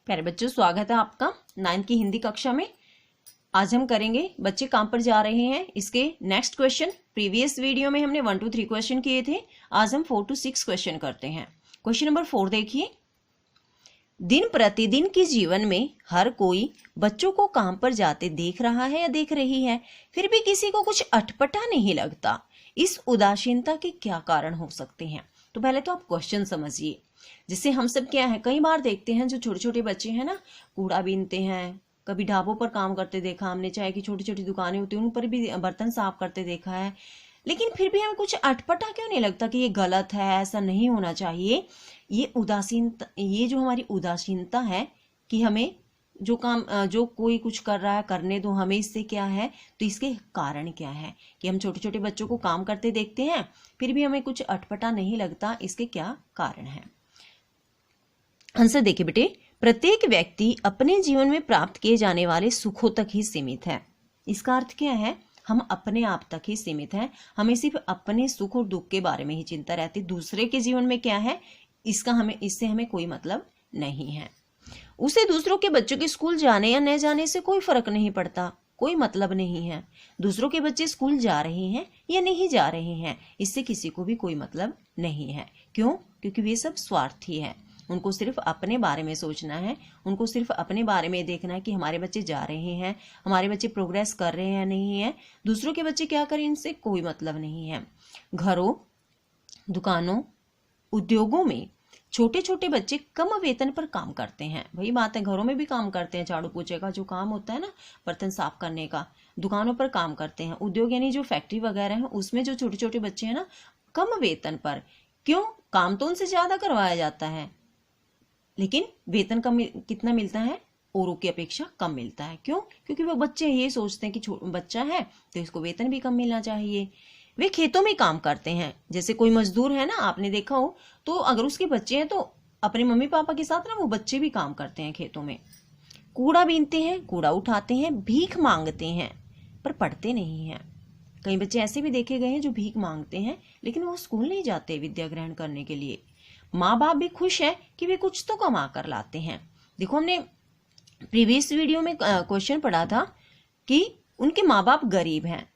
प्यारे बच्चों, स्वागत है आपका 9th की हिंदी कक्षा में। आज हम करेंगे बच्चे काम पर जा रहे हैं इसके नेक्स्ट क्वेश्चन। प्रीवियस वीडियो में हमने 1 to 3 क्वेश्चन किए थे, आज हम 4 to 6 क्वेश्चन करते हैं। क्वेश्चन नंबर 4 देखिए। दिन प्रतिदिन के जीवन में हर कोई बच्चों को काम पर जाते देख रहा है या देख रही है, फिर भी किसी को कुछ अटपटा नहीं लगता। इस उदासीनता के क्या कारण हो सकते हैं? तो पहले तो आप क्वेश्चन समझिए। जिससे हम सब क्या है, कई बार देखते हैं जो छोटे छोटे बच्चे हैं ना, कूड़ा बीनते हैं, कभी ढाबों पर काम करते देखा हमने, चाहे कि छोटी छोटी दुकानें होती हैं उन पर भी बर्तन साफ करते देखा है, लेकिन फिर भी हमें कुछ अटपटा क्यों नहीं लगता कि ये गलत है, ऐसा नहीं होना चाहिए। ये उदासीनता, ये जो हमारी उदासीनता है कि हमें जो काम जो कोई कुछ कर रहा है करने दो, हमें इससे क्या है, तो इसके कारण क्या है कि हम छोटे छोटे बच्चों को काम करते देखते हैं फिर भी हमें कुछ अटपटा नहीं लगता, इसके क्या कारण है? आंसर देखिए बेटे। प्रत्येक व्यक्ति अपने जीवन में प्राप्त किए जाने वाले सुखों तक ही सीमित है। इसका अर्थ क्या है? हम अपने आप तक ही सीमित हैं, हमें सिर्फ अपने सुख और दुख के बारे में ही चिंता रहती। दूसरे के जीवन में क्या है, इससे हमें कोई मतलब नहीं है। उसे दूसरों के बच्चों के स्कूल जाने या न जाने से कोई फर्क नहीं पड़ता, कोई मतलब नहीं है। दूसरों के बच्चे स्कूल जा रहे हैं या नहीं जा रहे हैं, इससे किसी को भी कोई मतलब नहीं है। क्यों? क्योंकि वे सब स्वार्थी है। उनको सिर्फ अपने बारे में सोचना है, उनको सिर्फ अपने बारे में देखना है कि हमारे बच्चे जा रहे हैं, हमारे बच्चे प्रोग्रेस कर रहे हैं नहीं है, दूसरों के बच्चे क्या करें इनसे कोई मतलब नहीं है। घरों, दुकानों, उद्योगों में छोटे छोटे बच्चे कम वेतन पर काम करते हैं। वही बात है, घरों में भी काम करते हैं, झाड़ू पोछे का जो काम होता है ना, बर्तन साफ करने का, दुकानों पर काम करते हैं। उद्योग यानी जो फैक्ट्री वगैरह है उसमें जो छोटे छोटे बच्चे हैं ना, कम वेतन पर। क्यों? काम तो उनसे ज्यादा करवाया जाता है लेकिन वेतन कम कितना मिलता है? औरों की अपेक्षा कम मिलता है। क्यों? क्योंकि वो बच्चे ये सोचते हैं कि बच्चा है तो इसको वेतन भी कम मिलना चाहिए। वे खेतों में काम करते हैं, जैसे कोई मजदूर है ना, आपने देखा हो, तो अगर उसके बच्चे हैं तो अपने मम्मी पापा के साथ ना वो बच्चे भी काम करते हैं खेतों में। कूड़ा बीनते हैं, कूड़ा उठाते हैं, भीख मांगते हैं पर पढ़ते नहीं हैं। कई बच्चे ऐसे भी देखे गए हैं जो भीख मांगते हैं लेकिन वो स्कूल नहीं जाते विद्या ग्रहण करने के लिए। माँ बाप भी खुश है कि वे कुछ तो कमा कर लाते हैं। देखो, हमने प्रीवियस वीडियो में क्वेश्चन पढ़ा था कि उनके माँ बाप गरीब हैं,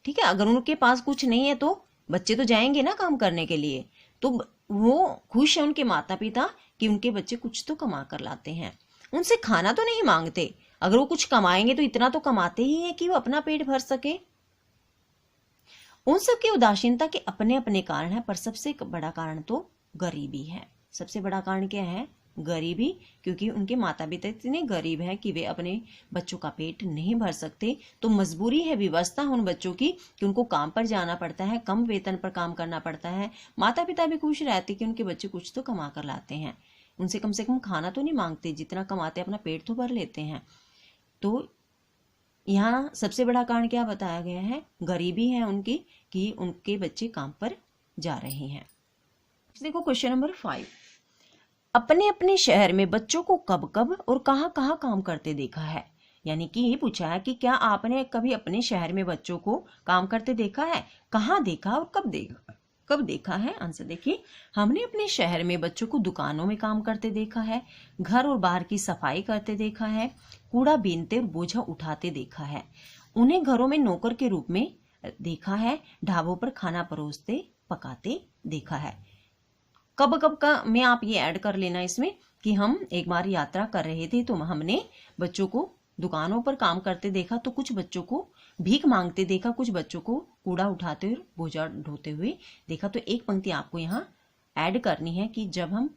ठीक है। अगर उनके पास कुछ नहीं है तो बच्चे तो जाएंगे ना काम करने के लिए, तो वो खुश है उनके माता पिता कि उनके बच्चे कुछ तो कमा कर लाते हैं। उनसे खाना तो नहीं मांगते, अगर वो कुछ कमाएंगे तो इतना तो कमाते ही है कि वो अपना पेट भर सके। उन सबकी उदासीनता के अपने अपने कारण है, पर सबसे बड़ा कारण तो गरीबी है। सबसे बड़ा कारण क्या है? गरीबी, क्योंकि उनके माता पिता इतने गरीब हैं कि वे अपने बच्चों का पेट नहीं भर सकते। तो मजबूरी है, व्यवस्था उन बच्चों की कि उनको काम पर जाना पड़ता है, कम वेतन पर काम करना पड़ता है। माता पिता भी खुश रहते कि उनके बच्चे कुछ तो कमा कर लाते हैं, उनसे कम से कम खाना तो नहीं मांगते, जितना कमाते अपना पेट तो भर लेते हैं। तो यहाँ सबसे बड़ा कारण क्या बताया गया है? गरीबी है उनकी, कि उनके बच्चे काम पर जा रहे हैं। देखो क्वेश्चन नंबर 5। अपने अपने शहर में बच्चों को कब कब और कहाँ कहाँ काम करते देखा है? यानी कि ये पूछा है कि क्या आपने कभी अपने शहर में बच्चों को काम करते देखा है, कहाँ देखा और कब देखा है? आंसर देखिए। हमने अपने शहर में बच्चों को दुकानों में काम करते देखा है, घर और बाहर की सफाई करते देखा है, कूड़ा बीनते और बोझा उठाते देखा है, उन्हें घरों में नौकर के रूप में देखा है, ढाबों पर खाना परोसते पकाते देखा है। कब कब का में आप ये ऐड कर लेना इसमें कि हम एक बार यात्रा कर रहे थे तो हमने बच्चों को दुकानों पर काम करते देखा, तो कुछ बच्चों को भीख मांगते देखा, कुछ बच्चों को कूड़ा उठाते हुए बोझा ढोते हुए देखा। तो एक पंक्ति आपको यहाँ ऐड करनी है कि जब हम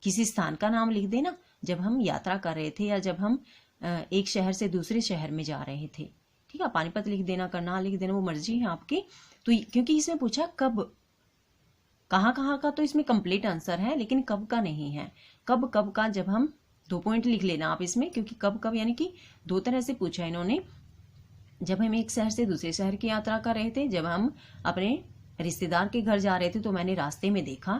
किसी स्थान का नाम लिख देना, जब हम यात्रा कर रहे थे या जब हम एक शहर से दूसरे शहर में जा रहे थे, ठीक है। पानीपत लिख देना, करनाल लिख देना, वो मर्जी है आपकी। तो क्योंकि इसमें पूछा कब, कहाँ कहाँ का तो इसमें कंप्लीट आंसर है लेकिन कब का नहीं है। कब कब का जब हम 2 पॉइंट लिख लेना आप इसमें, क्योंकि कब कब यानी कि 2 तरह से पूछा इन्होंने। जब हम एक शहर से दूसरे शहर की यात्रा कर रहे थे, जब हम अपने रिश्तेदार के घर जा रहे थे तो मैंने रास्ते में देखा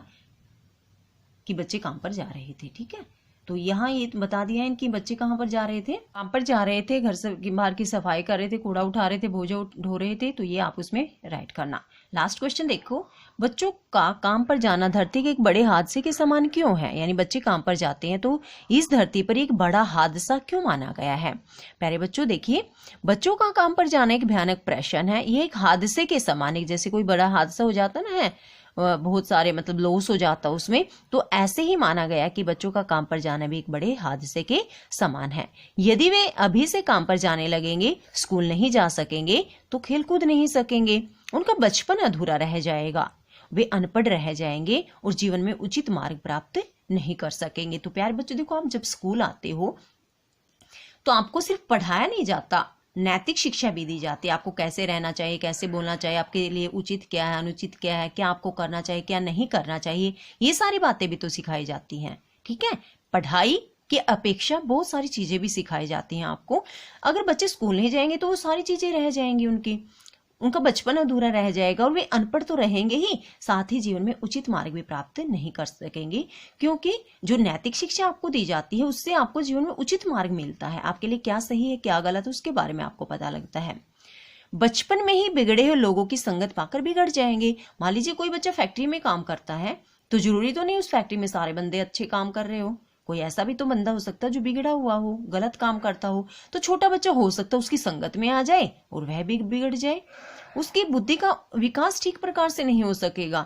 कि बच्चे काम पर जा रहे थे, ठीक है। तो यहाँ ये बता दिया है इनकी बच्चे कहाँ पर जा रहे थे, काम पर जा रहे थे, घर से बाहर की सफाई कर रहे थे, कूड़ा उठा रहे थे, बोझा ढो रहे थे। तो ये आप उसमें राइट करना। लास्ट क्वेश्चन देखो, बच्चों का काम पर जाना धरती के एक बड़े हादसे के समान क्यों है? यानी बच्चे काम पर जाते हैं तो इस धरती पर एक बड़ा हादसा क्यों माना गया है? प्यारे बच्चों देखिए, बच्चों का काम पर जाना एक भयानक प्रश्न है। ये एक हादसे के समान है, जैसे कोई बड़ा हादसा हो जाता ना है, बहुत सारे मतलब लॉस हो जाता उसमें, तो ऐसे ही माना गया कि बच्चों का काम पर जाना भी एक बड़े हादसे के समान है। यदि वे अभी से काम पर जाने लगेंगे, स्कूल नहीं जा सकेंगे, तो खेल कूद नहीं सकेंगे, उनका बचपन अधूरा रह जाएगा, वे अनपढ़ रह जाएंगे और जीवन में उचित मार्ग प्राप्त नहीं कर सकेंगे। तो प्यारे बच्चों देखो, आप जब स्कूल आते हो तो आपको सिर्फ पढ़ाया नहीं जाता, नैतिक शिक्षा भी दी जाती है। आपको कैसे रहना चाहिए, कैसे बोलना चाहिए, आपके लिए उचित क्या है, अनुचित क्या है, क्या आपको करना चाहिए, क्या नहीं करना चाहिए, ये सारी बातें भी तो सिखाई जाती हैं। ठीक है, पढ़ाई की अपेक्षा बहुत सारी चीजें भी सिखाई जाती हैं आपको। अगर बच्चे स्कूल नहीं जाएंगे तो वो सारी चीजें रह जाएंगी, उनका बचपन अधूरा रह जाएगा और वे अनपढ़ तो रहेंगे ही, साथ ही जीवन में उचित मार्ग भी प्राप्त नहीं कर सकेंगे, क्योंकि जो नैतिक शिक्षा आपको दी जाती है उससे आपको जीवन में उचित मार्ग मिलता है। आपके लिए क्या सही है, क्या गलत है, उसके बारे में आपको पता लगता है। बचपन में ही बिगड़े हुए लोगों की संगत पाकर बिगड़ जाएंगे। मान लीजिए कोई बच्चा फैक्ट्री में काम करता है, तो जरूरी तो नहीं उस फैक्ट्री में सारे बंदे अच्छे काम कर रहे हो, कोई ऐसा भी तो बंदा हो सकता है जो बिगड़ा हुआ हो, गलत काम करता हो। तो छोटा बच्चा हो सकता है उसकी संगत में आ जाए और वह भी बिगड़ जाए, उसकी बुद्धि का विकास ठीक प्रकार से नहीं हो सकेगा।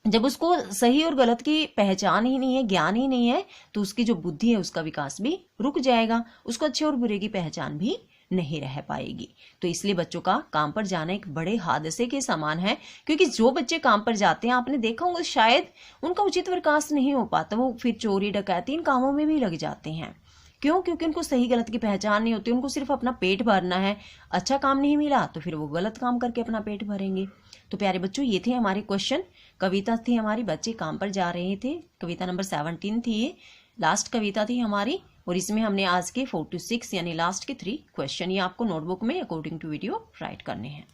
जब उसको सही और गलत की पहचान ही नहीं है, ज्ञान ही नहीं है, तो उसकी जो बुद्धि है उसका विकास भी रुक जाएगा, उसको अच्छे और बुरे की पहचान भी नहीं रह पाएगी। तो इसलिए बच्चों का काम पर जाना एक बड़े हादसे के समान है, क्योंकि जो बच्चे काम पर जाते हैं, आपने देखा होगा शायद उनका उचित विकास नहीं हो पाता, वो फिर चोरी डकैती इन कामों में भी लग जाते हैं। क्यों? क्योंकि उनको सही गलत की पहचान नहीं होती, उनको सिर्फ अपना पेट भरना है। अच्छा काम नहीं मिला तो फिर वो गलत काम करके अपना पेट भरेंगे। तो प्यारे बच्चों, ये थे हमारे क्वेश्चन। कविता थी हमारी बच्चे काम पर जा रहे थे, कविता नंबर 17 थी ये, लास्ट कविता थी हमारी। और इसमें हमने आज के 4 to 6 यानी लास्ट के 3 क्वेश्चन ये आपको नोटबुक में अकॉर्डिंग टू वीडियो राइट करने हैं।